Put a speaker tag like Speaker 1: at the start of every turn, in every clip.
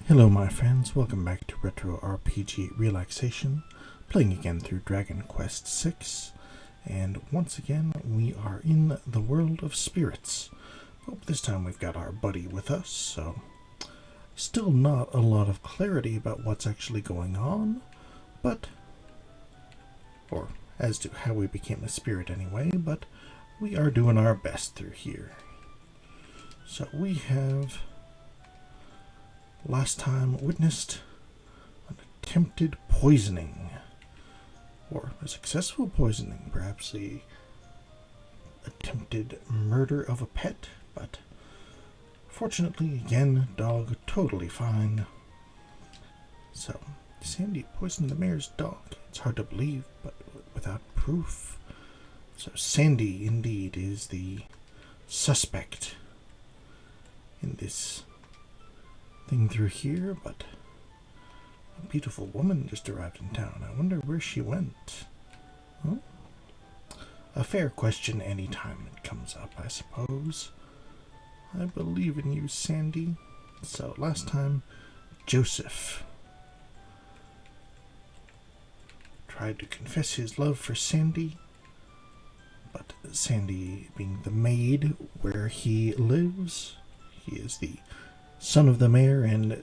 Speaker 1: Hello my friends, welcome back to Retro RPG Relaxation, playing again through Dragon Quest VI, and once again we are in the world of spirits. But this time we've got our buddy with us, so still not a lot of clarity about what's actually going on, or as to how we became a spirit anyway, but we are doing our best through here. So we have last time witnessed an attempted poisoning, or a successful poisoning, perhaps the attempted murder of a pet, but fortunately, again, dog totally fine. So, Sandy poisoned the mayor's dog. It's hard to believe, but without proof. So Sandy, indeed, is the suspect in this thing through here, but a beautiful woman just arrived in town. I wonder where she went. Well, a fair question any time it comes up, I suppose. I believe in you, Sandy. So last time, Joseph tried to confess his love for Sandy, but Sandy being the maid where he lives, he is the son of the mayor and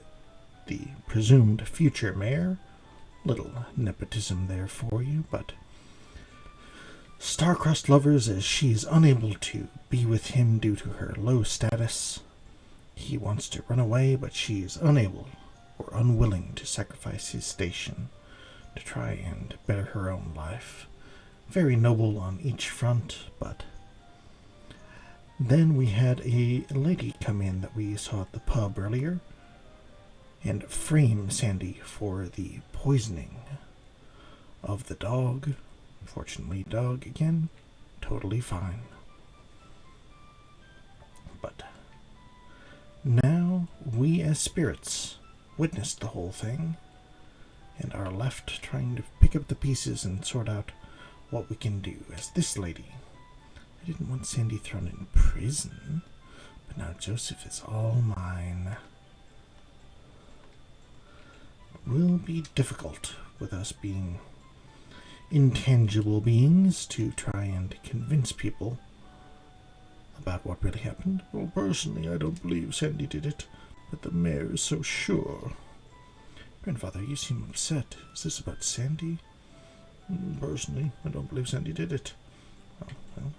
Speaker 1: the presumed future mayor. Little nepotism there for you, but star-crossed lovers, as she is unable to be with him due to her low status. He wants to run away, but she is unable or unwilling to sacrifice his station to try and better her own life. Very noble on each front, but then we had a lady come in that we saw at the pub earlier and frame Sandy for the poisoning of the dog. Fortunately, dog, again, totally fine. But now we as spirits witnessed the whole thing and are left trying to pick up the pieces and sort out what we can do as this lady. I didn't want Sandy thrown in prison, but now Joseph is all mine. It will be difficult with us being intangible beings to try and convince people about what really happened. Well, personally, I don't believe Sandy did it, but the mayor is so sure. Grandfather, you seem upset. Is this about Sandy? Personally, I don't believe Sandy did it. Oh, well.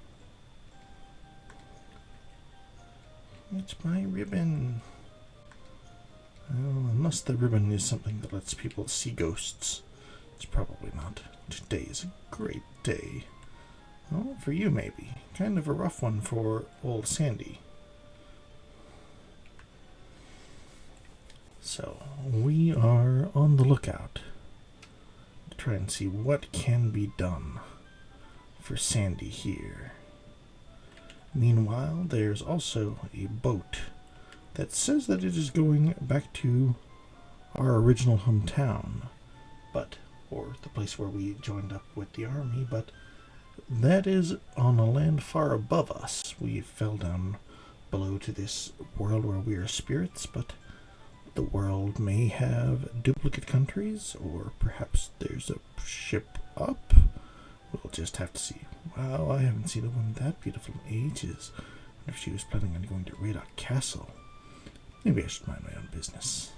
Speaker 1: It's my ribbon. Well, unless the ribbon is something that lets people see ghosts, it's probably not. Today is a great day. Well, for you maybe. Kind of a rough one for old Sandy. So, we are on the lookout to try and see what can be done for Sandy here. Meanwhile, there's also a boat that says that it is going back to our original hometown, or the place where we joined up with the army, but that is on a land far above us. We fell down below to this world where we are spirits, but the world may have duplicate countries, or perhaps there's a ship up. We'll just have to see. Wow, I haven't seen a woman that beautiful in ages. I wonder if she was planning on going to raid our castle. Maybe I should mind my own business.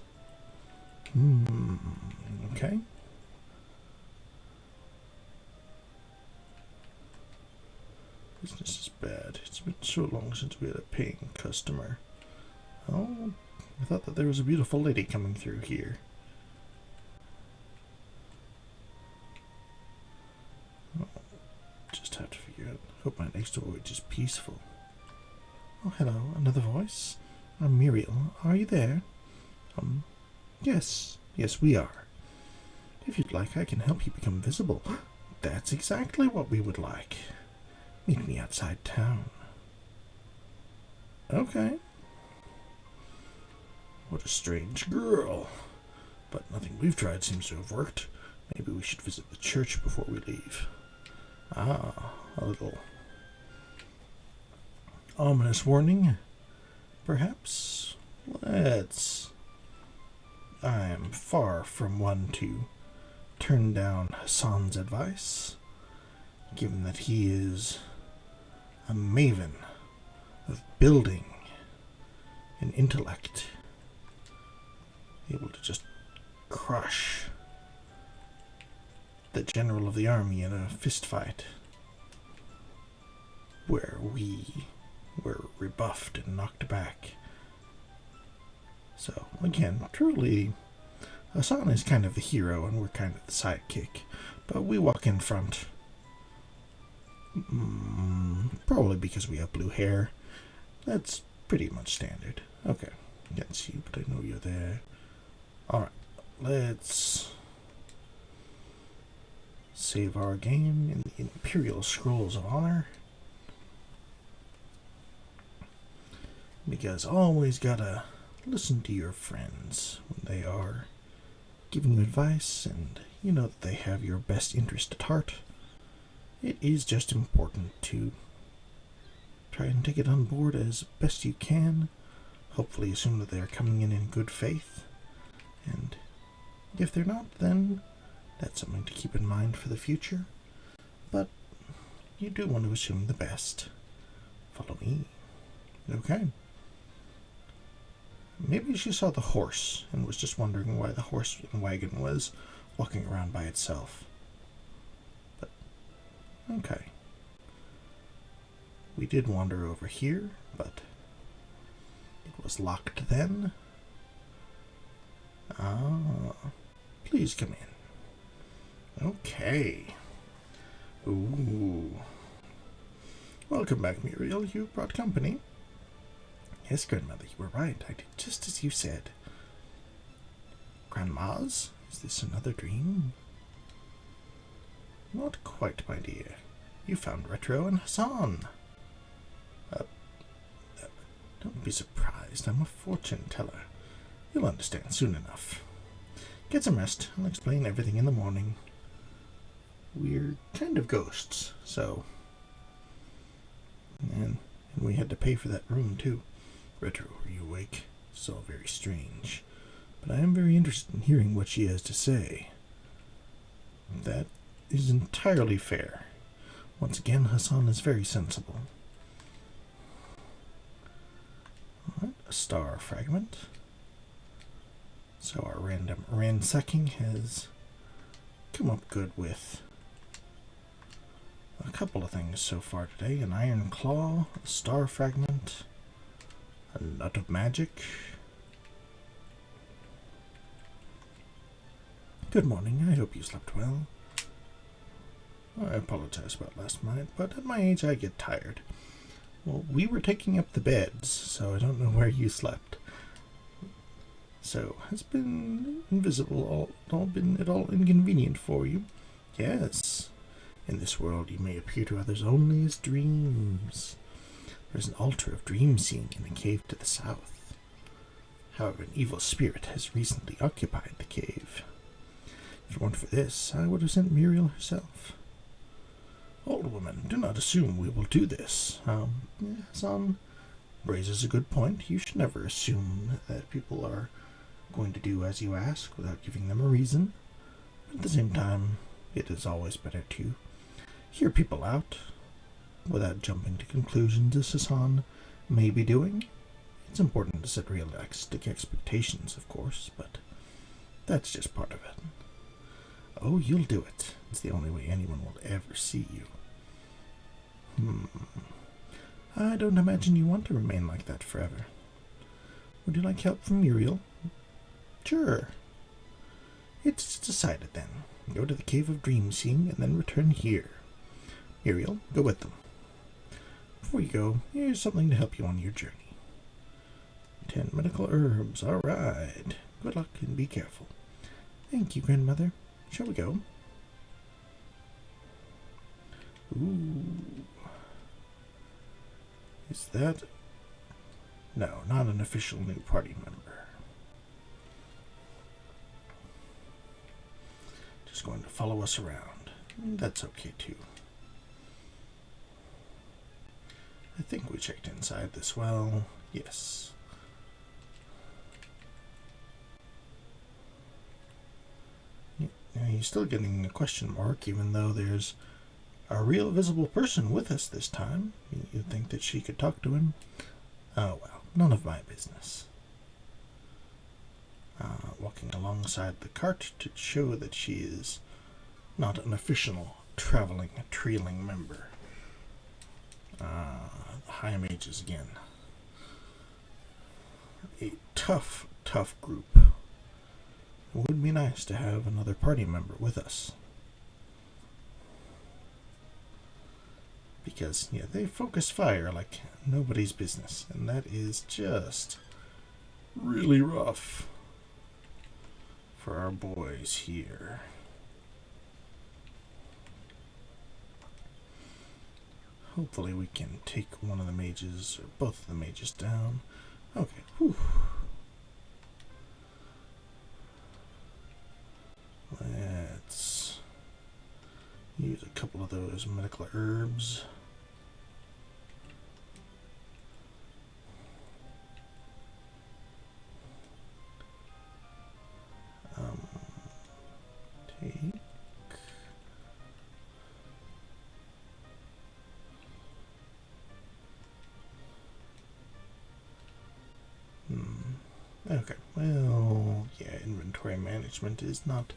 Speaker 1: Okay. Business is bad. It's been so long since we had a paying customer. Oh, I thought that there was a beautiful lady coming through here. Oh, just have to figure out. Hope my next voyage is peaceful. Oh, hello, another voice. I'm Muriel. Are you there? Yes, we are. If you'd like, I can help you become visible. That's exactly what we would like. Meet me outside town. Okay. What a strange girl. But nothing we've tried seems to have worked. Maybe we should visit the church before we leave. Ah, a little ominous warning. Perhaps let's I am far from one to turn down Hassan's advice, given that he is a maven of building and intellect, able to just crush the general of the army in a fistfight, where we were rebuffed and knocked back. So, again, truly, Hassan is kind of the hero and we're kind of the sidekick, but we walk in front. Probably because we have blue hair. That's pretty much standard. Okay, can't see you, but I know you're there. Alright, let's save our game in the Imperial Scrolls of Honor. Because always gotta listen to your friends when they are giving you advice and you know that they have your best interest at heart. It is just important to try and take it on board as best you can. Hopefully assume that they are coming in good faith. And if they're not, then that's something to keep in mind for the future. But you do want to assume the best. Follow me. Okay. Maybe she saw the horse and was just wondering why the horse and wagon was walking around by itself. But, okay. We did wander over here, but it was locked then. Please come in. Okay. Ooh. Welcome back, Muriel. You brought company. Yes, grandmother, you were right. I did just as you said. Grandma's? Is this another dream? Not quite, my dear. You found Retro and Hassan. Don't be surprised. I'm a fortune teller. You'll understand soon enough. Get some rest. I'll explain everything in the morning. We're kind of ghosts, so... And we had to pay for that room, too. Retro, are you awake? It's all very strange. But I am very interested in hearing what she has to say. That is entirely fair. Once again, Hassan is very sensible. Alright, a star fragment. So our random ransacking has come up good with a couple of things so far today. An iron claw, a star fragment, a nut of magic. Good morning, I hope you slept well. I apologize about last night, but at my age I get tired. Well, we were taking up the beds, so I don't know where you slept. So, has been invisible been at all inconvenient for you? Yes. In this world you may appear to others only as dreams. There is an altar of dream seeing in the cave to the south. However, an evil spirit has recently occupied the cave. If it weren't for this, I would have sent Muriel herself. Old woman, do not assume we will do this. Hassan raises a good point. You should never assume that people are going to do as you ask without giving them a reason. But at the same time, it is always better to hear people out without jumping to conclusions as Hassan may be doing. It's important to set realistic expectations, of course, but that's just part of it. Oh, you'll do it. It's the only way anyone will ever see you. I don't imagine you want to remain like that forever. Would you like help from Muriel? Sure. It's decided then. Go to the Cave of Dream Seeing and then return here. Muriel, go with them. Before you go, here's something to help you on your journey. 10 medical herbs. All right. Good luck and be careful. Thank you, grandmother. Shall we go? Ooh. Is that... No, not an official new party member. Just going to follow us around. That's okay, too. I think we checked inside this well. Yes. You're still getting a question mark, even though there's a real visible person with us this time. You'd think that she could talk to him. Oh well, none of my business. Walking alongside the cart to show that she is not an official traveling trailing member. The High Mages again. A tough group. It would be nice to have another party member with us. Because, yeah, they focus fire like nobody's business, and that is just really rough for our boys here. Hopefully we can take one of the mages, or both of the mages down. Okay, whew. Let's use a couple of those medical herbs. Take Okay, well, yeah, inventory management is not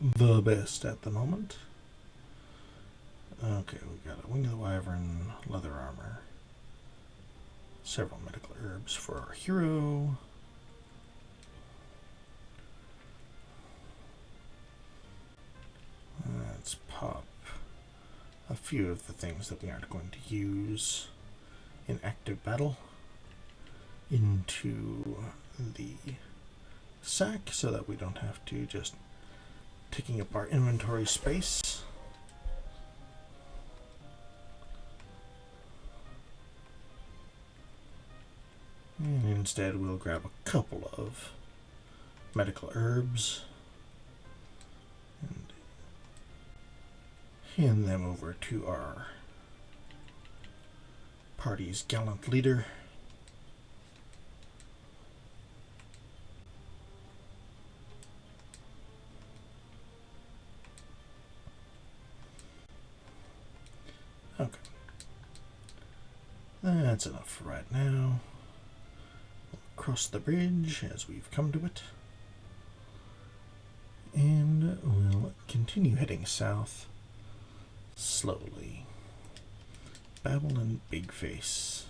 Speaker 1: the best at the moment. Okay, we got a Wing of the Wyvern, leather armor, several medical herbs for our hero. Let's pop a few of the things that we aren't going to use in active battle into the sack so that we don't have to just taking up our inventory space. And instead we'll grab a couple of medical herbs and hand them over to our party's gallant leader. Okay. That's enough for right now. We'll cross the bridge as we've come to it. And we'll continue heading south slowly. Babel and Big Face.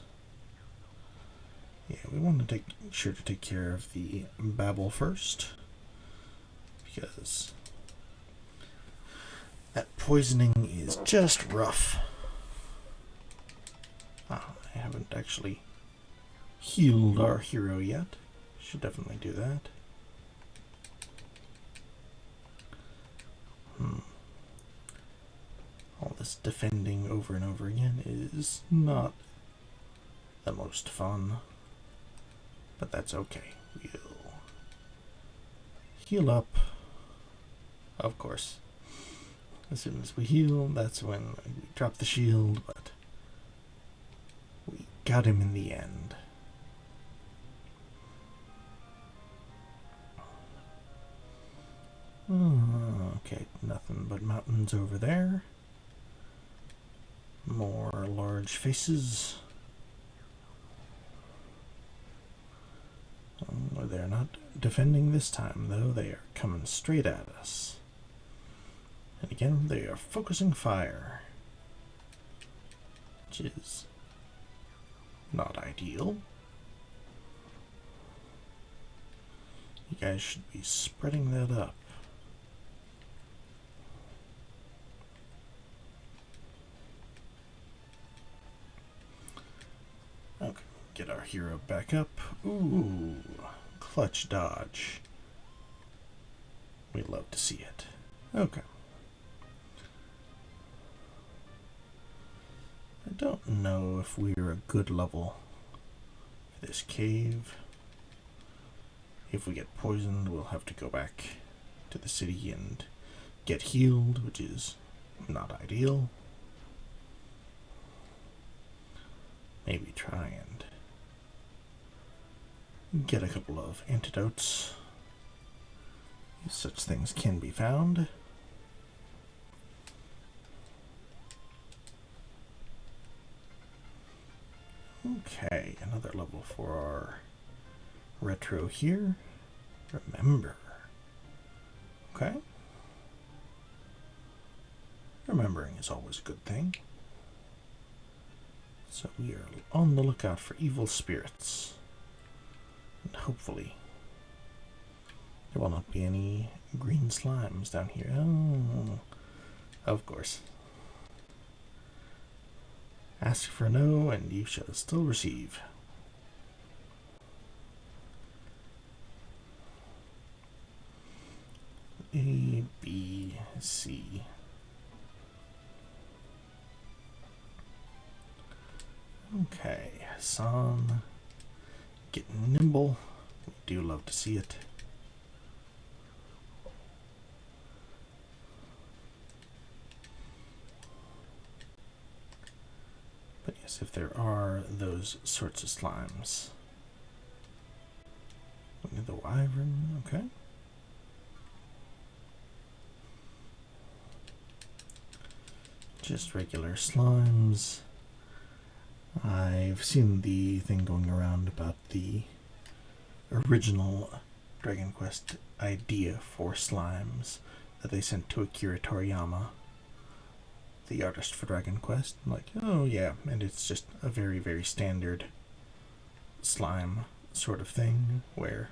Speaker 1: Yeah, we want to make sure to take care of the Babel first, because that poisoning is just rough. I haven't actually healed our hero yet. Should definitely do that. All this defending over and over again is not the most fun, but that's okay. We'll heal up, of course. As soon as we heal, that's when we drop the shield, but we got him in the end. Okay, nothing but mountains over there. More large faces. They're not defending this time, though. They are coming straight at us. And again, they are focusing fire, which is not ideal. You guys should be spreading that up. Okay, get our hero back up. Ooh, clutch dodge. We love to see it. Okay. I don't know if we're a good level for this cave. If we get poisoned, we'll have to go back to the city and get healed, which is not ideal. Maybe try and get a couple of antidotes, if such things can be found. Okay, another level for our retro here. Remember. Okay. Remembering is always a good thing. So we are on the lookout for evil spirits. And hopefully there will not be any green slimes down here. Oh, of course. Ask for no, and you shall still receive. A, B, C. Okay, Hassan. Getting nimble. We do love to see it. But yes, if there are those sorts of slimes. The wyvern, okay. Just regular slimes. I've seen the thing going around about the original Dragon Quest idea for slimes that they sent to Akira Toriyama, the artist for Dragon Quest. Like, oh yeah, and it's just a very, very standard slime sort of thing where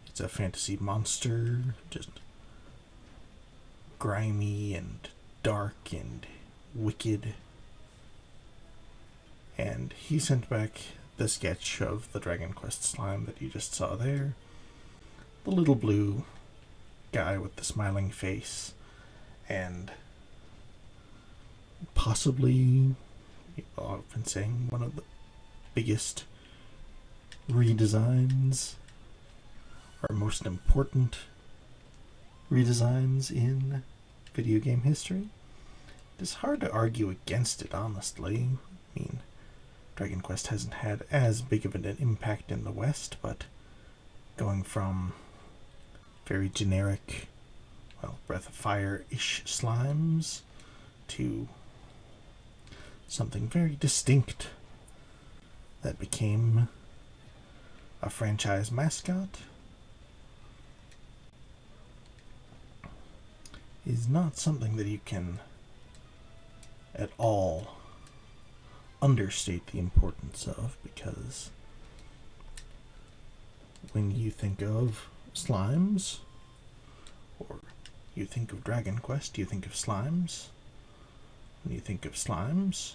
Speaker 1: it's a fantasy monster, just grimy and dark and wicked. And he sent back the sketch of the Dragon Quest slime that you just saw there. The little blue guy with the smiling face, and possibly, I've been saying, one of the biggest redesigns, or most important redesigns in video game history. It's hard to argue against it, honestly. I mean, Dragon Quest hasn't had as big of an impact in the West, but going from very generic, well, Breath of Fire-ish slimes to something very distinct that became a franchise mascot is not something that you can at all understate the importance of, because when you think of slimes, or you think of Dragon Quest, you think of slimes. When you think of slimes,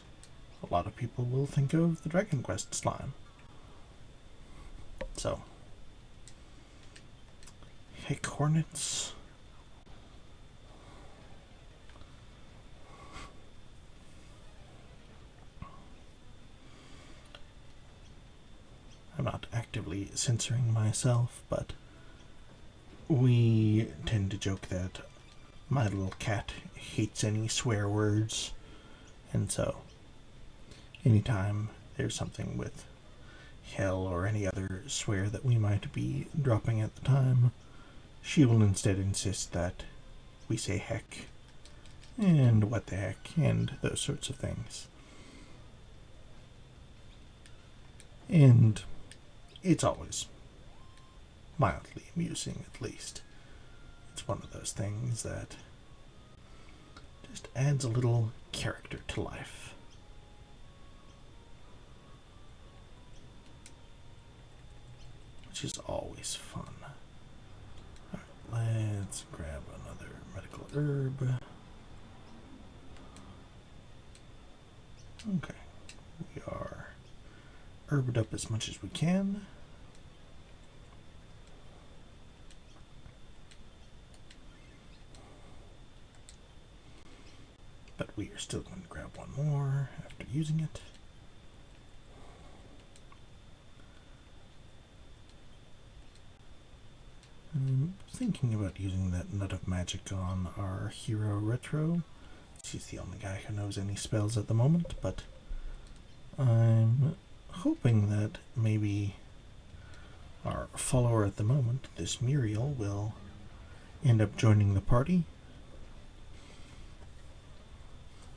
Speaker 1: a lot of people will think of the Dragon Quest slime. So, heck, hornets. I'm not actively censoring myself, but we tend to joke that my little cat hates any swear words, and so anytime there's something with hell or any other swear that we might be dropping at the time, she will instead insist that we say heck and what the heck and those sorts of things. And it's always mildly amusing, at least. It's one of those things that just adds a little character to life. Which is always fun. Alright, let's grab another medical herb. Okay, we are herbed up as much as we can. But we are still going to grab one more after using it. I'm thinking about using that Nut of Magic on our hero Retro. She's the only guy who knows any spells at the moment, but I'm hoping that maybe our follower at the moment, this Muriel, will end up joining the party.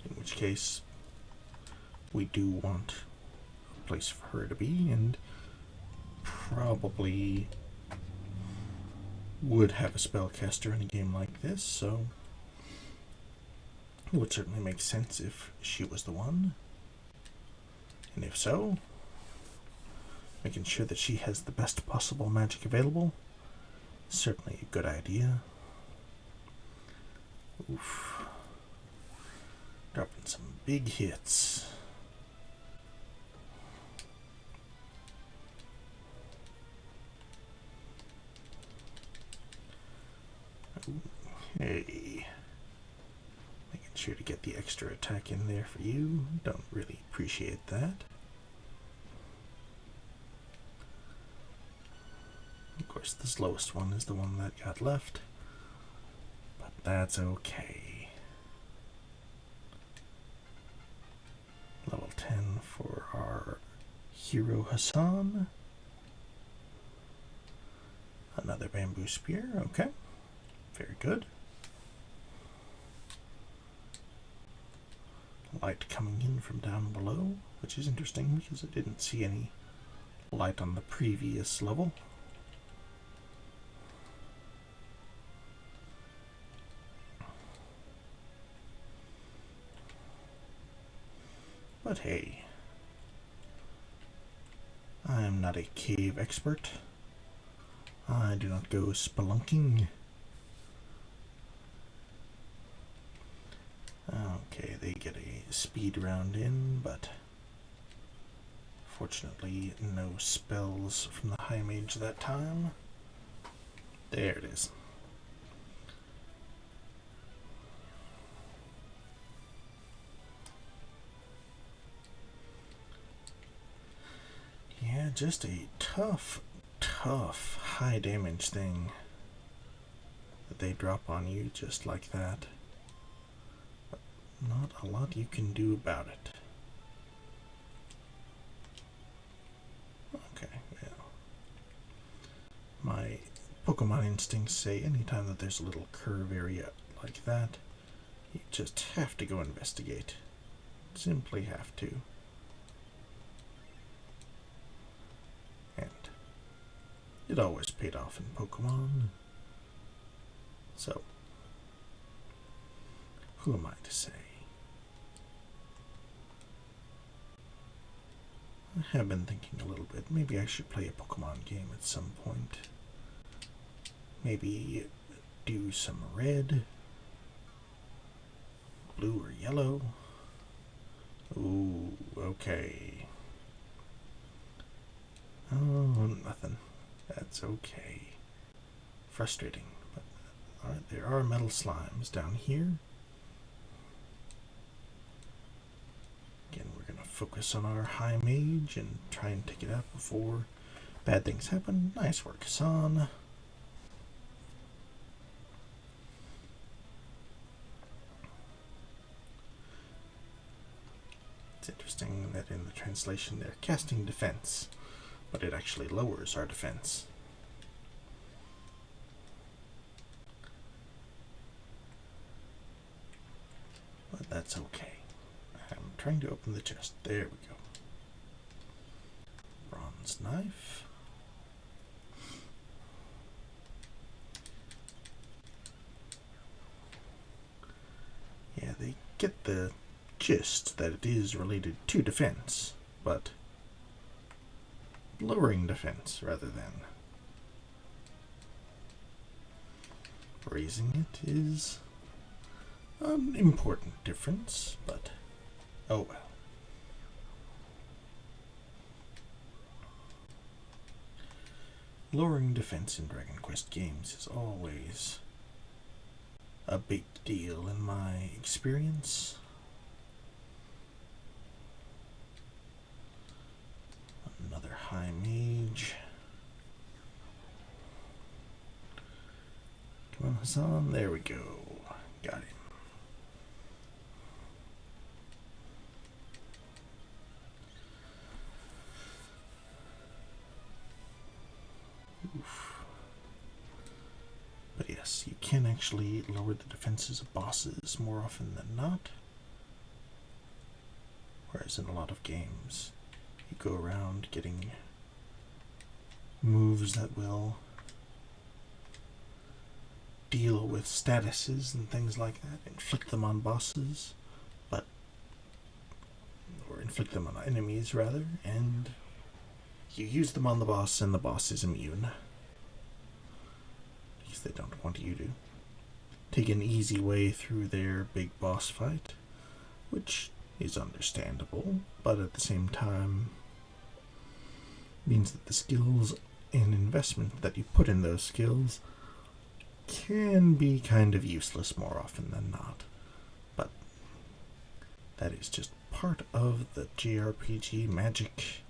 Speaker 1: In which case, we do want place for her to be, and probably would have a spellcaster in a game like this, so it would certainly make sense if she was the one. And if so, making sure that she has the best possible magic available is certainly a good idea. Oof. Dropping some big hits. Hey. Making sure to get the extra attack in there for you. Don't really appreciate that. Of course, the slowest one is the one that got left, but that's okay. Level 10 for our hero Hassan. Another bamboo spear, okay. Very good. Light coming in from down below, which is interesting because I didn't see any light on the previous level. But hey, I am not a cave expert. I do not go spelunking. Okay, they get a speed round in, but fortunately no spells from the High Mage that time. There it is. Yeah, just a tough high damage thing that they drop on you just like that. But not a lot you can do about it. Okay, well. My Pokemon instincts say anytime that there's a little curve area like that, you just have to go investigate. Simply have to. And it always paid off in Pokemon. So, who am I to say? I have been thinking a little bit. Maybe I should play a Pokemon game at some point. Maybe do some red, blue or yellow. Ooh, okay. Oh, nothing. That's okay. Frustrating, but alright, there are metal slimes down here. Again, we're going to focus on our High Mage and try and take it out before bad things happen. Nice work, Hassan. It's interesting that in the translation they're casting defense, but it actually lowers our defense. But that's okay. I'm trying to open the chest. There we go. Bronze knife. Yeah, they get the gist that it is related to defense, but lowering defense rather than raising it is an important difference, but oh well. Lowering defense in Dragon Quest games is always a big deal in my experience. Another High Mage. Come on, Hassan. There we go. Got him. Oof. But yes, you can actually lower the defenses of bosses more often than not. Whereas in a lot of games, you go around getting moves that will deal with statuses and things like that, inflict them on bosses, or inflict them on enemies rather, and you use them on the boss and the boss is immune. Because they don't want you to take an easy way through their big boss fight, which is understandable, but at the same time means that the skills and investment that you put in those skills can be kind of useless more often than not. But that is just part of the JRPG magic.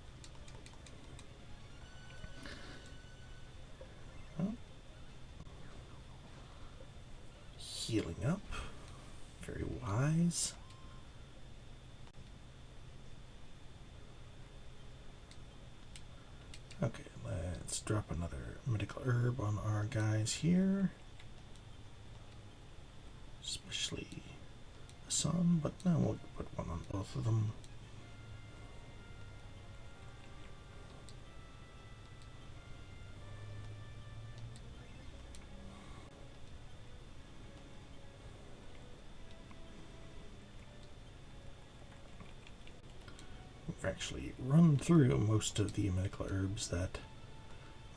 Speaker 1: Well, healing up. Very wise. Okay, let's drop another medical herb on our guys here. Especially Hassan, but now we'll put one on both of them. We've actually run through most of the medical herbs that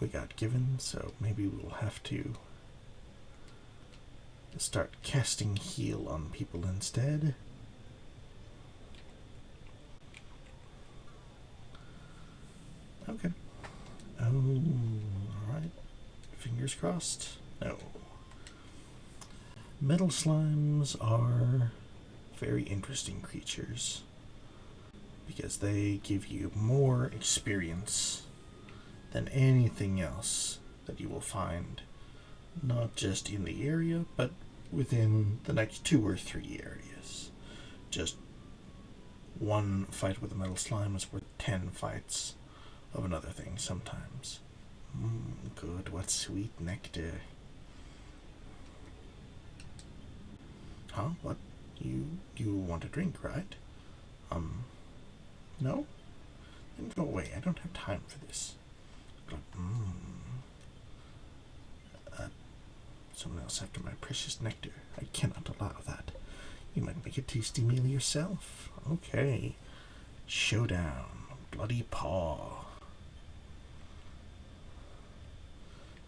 Speaker 1: we got given, so maybe we'll have to start casting heal on people instead. Okay. Oh, alright. Fingers crossed. No. Metal slimes are very interesting creatures because they give you more experience than anything else that you will find, not just in the area, but within the next 2 or 3 areas. Just one fight with a metal slime is worth 10 fights of another thing sometimes. Good, what sweet nectar. Huh? What? You want a drink, right? No? Then go away. I don't have time for this. Someone else after my precious nectar. I cannot allow that. You might make a tasty meal yourself. Okay. Showdown. Bloody paw.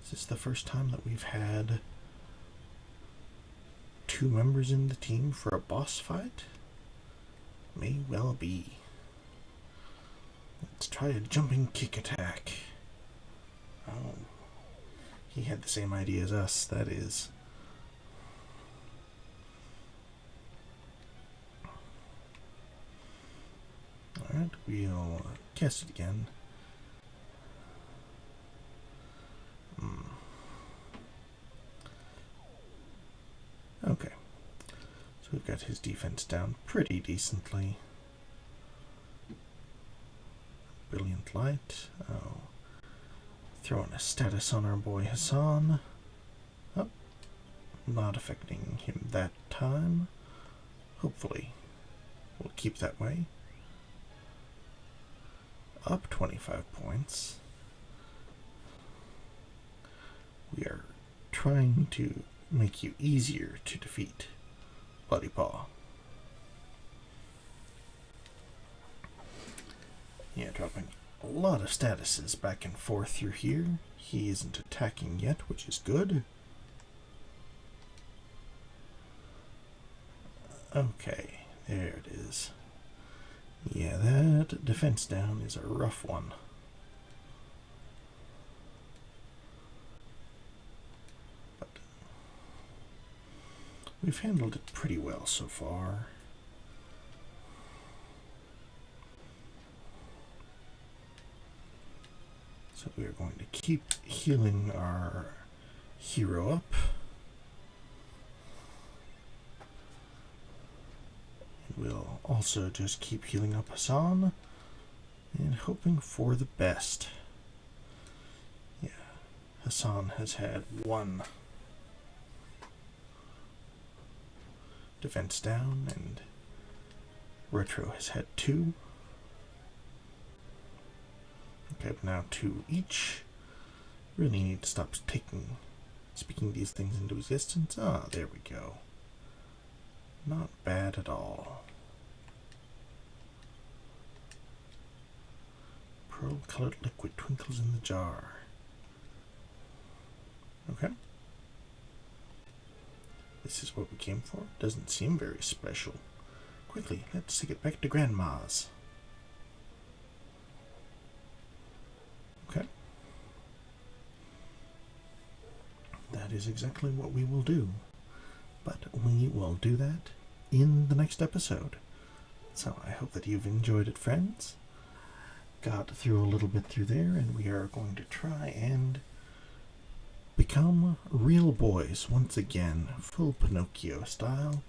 Speaker 1: Is this the first time that we've had 2 members in the team for a boss fight? May well be. Let's try a jumping kick attack. Oh. He had the same idea as us, that is. Alright, we'll cast it again. Okay. So we've got his defense down pretty decently. Brilliant light. Oh. Throwing a status on our boy Hassan. Oh, not affecting him that time. Hopefully, we'll keep that way. Up 25 points. We are trying to make you easier to defeat Bloody Paw. Yeah, dropping a lot of statuses back and forth through here. He isn't attacking yet, which is good. Okay, there it is. Yeah, that defense down is a rough one. But we've handled it pretty well so far. So we are going to keep healing our hero up. And we'll also just keep healing up Hassan and hoping for the best. Yeah, Hassan has had 1 defense down and Retro has had 2. Okay, but now 2 each. Really need to stop speaking these things into existence. Ah, there we go. Not bad at all. Pearl-colored liquid twinkles in the jar. Okay. This is what we came for. Doesn't seem very special. Quickly, let's take it back to Grandma's. Okay. That is exactly what we will do. But we will do that in the next episode. So I hope that you've enjoyed it, friends. Got through a little bit through there, and we are going to try and become real boys once again, full Pinocchio style,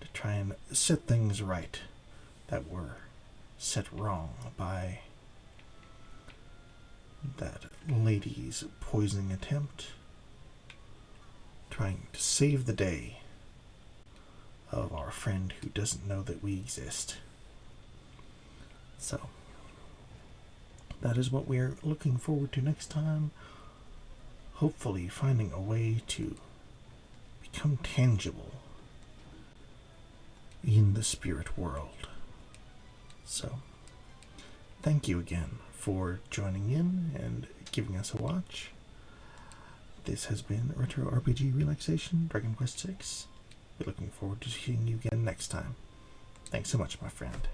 Speaker 1: to try and set things right that were set wrong by that lady's poisoning attempt, trying to save the day of our friend who doesn't know that we exist. So, that is what we're looking forward to next time. Hopefully finding a way to become tangible in the spirit world. So, thank you again for joining in and giving us a watch. This has been Retro RPG Relaxation, Dragon Quest VI. We're looking forward to seeing you again next time. Thanks so much, my friend.